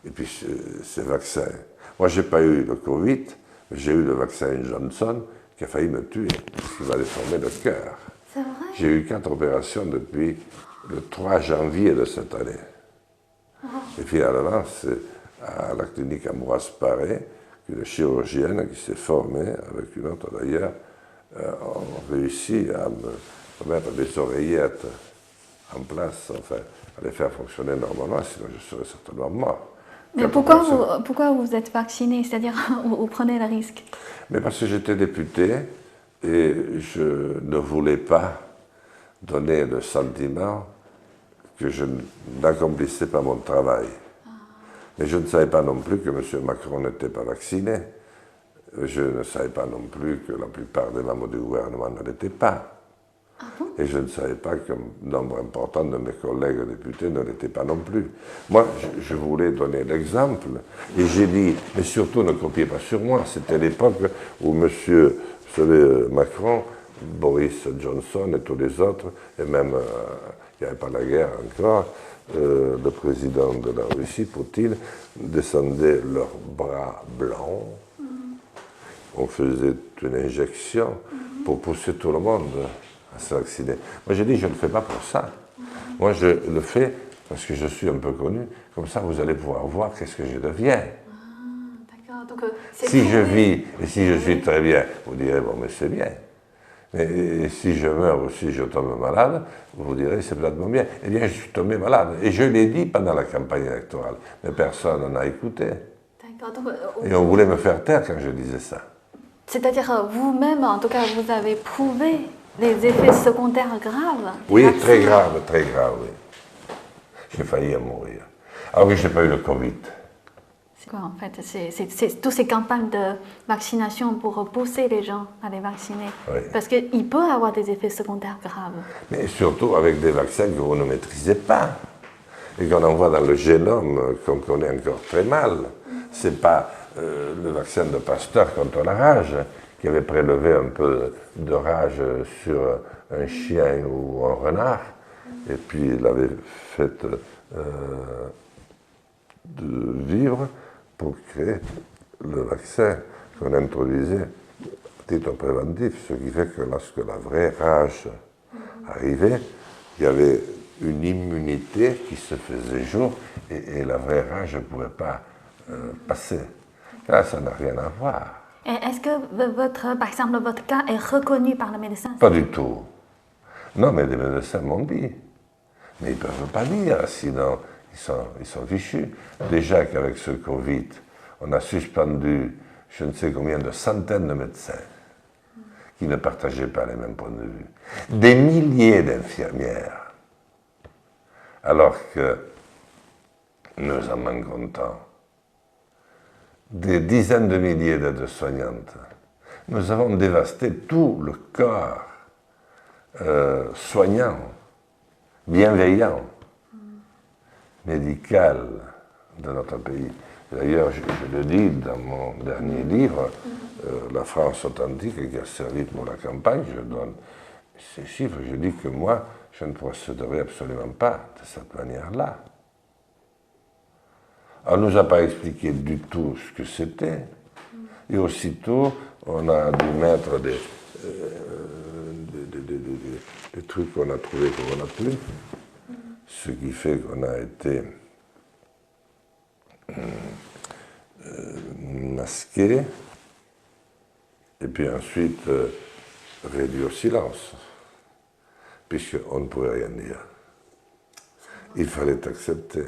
et puis ces vaccins. Moi, je n'ai pas eu le Covid, mais j'ai eu le vaccin Johnson qui a failli me tuer, parce qu'il va déformer le cœur. C'est vrai? J'ai eu 4 opérations depuis le 3 janvier de cette année. Et finalement, c'est à la clinique Ambroise Paré qu'une chirurgienne qui s'est formée, avec une autre d'ailleurs, ont réussi à me mettre des oreillettes en place, enfin, à les faire fonctionner normalement, sinon je serais certainement mort. Mais pourquoi vous êtes vacciné? C'est-à-dire, vous prenez le risque? Mais parce que j'étais député et je ne voulais pas donner le sentiment que je n'accomplissais pas mon travail. Mais je ne savais pas non plus que M. Macron n'était pas vacciné. Je ne savais pas non plus que la plupart des membres du gouvernement ne l'étaient pas. Ah bon? Et je ne savais pas qu'un nombre important de mes collègues députés ne l'étaient pas non plus. Moi, je voulais donner l'exemple. Et j'ai dit, mais surtout ne copiez pas sur moi. C'était l'époque où M. vous savez, Macron, Boris Johnson et tous les autres, et même, il n'y avait pas la guerre encore, le président de la Russie, Poutine, descendaient leurs bras blancs. On faisait une injection pour pousser tout le monde à se vacciner. Moi, j'ai dit, je ne le fais pas pour ça. Moi, je le fais parce que je suis un peu connu. Comme ça, vous allez pouvoir voir qu'est-ce que je deviens. D'accord. Donc, si je vis et si je suis très bien, vous direz, bon, mais c'est bien. Et si je meurs ou si je tombe malade, vous direz, c'est peut-être bien. Eh bien, je suis tombé malade. Et je l'ai dit pendant la campagne électorale. Mais personne n'a écouté. D'accord. Donc, et on voulait me faire taire quand je disais ça. C'est-à-dire, vous-même, en tout cas, vous avez prouvé les effets secondaires graves? Oui, très graves, oui. J'ai failli en mourir. Ah oui, je n'ai pas eu le Covid. C'est quoi, en fait? C'est toutes ces campagnes de vaccination pour pousser les gens à les vacciner. Oui. Parce qu'il peut avoir des effets secondaires graves. Mais surtout avec des vaccins que vous ne maîtrisez pas. Et qu'on envoie dans le génome qu'on connaît encore très mal. C'est pas le vaccin de Pasteur contre la rage, qui avait prélevé un peu de rage sur un chien ou un renard, et puis il avait fait de vivre pour créer le vaccin qu'on introduisait à titre préventif, ce qui fait que lorsque la vraie rage arrivait, il y avait une immunité qui se faisait jour et la vraie rage ne pouvait pas passer. Là, ça n'a rien à voir. Est-ce que, par exemple, votre cas est reconnu par le médecin? Pas du tout. Non, mais les médecins m'ont dit. Mais ils ne peuvent pas dire, sinon ils sont fichus. Déjà qu'avec ce Covid, on a suspendu je ne sais combien de centaines de médecins qui ne partageaient pas les mêmes points de vue. Des milliers d'infirmières. Alors que nous en manquons tant. Des dizaines de milliers d'aides-soignantes. Nous avons dévasté tout le corps soignant, bienveillant, médical de notre pays. D'ailleurs, je le dis dans mon dernier livre, La France authentique, qui a servi pour la campagne, je donne ces chiffres, je dis que moi, je ne procéderai absolument pas de cette manière-là. On ne nous a pas expliqué du tout ce que c'était, et aussitôt, on a dû mettre des trucs qu'on a trouvés qu'on a pu, ce qui fait qu'on a été masqué, et puis ensuite réduit au silence, puisqu'on ne pouvait rien dire. Il fallait accepter.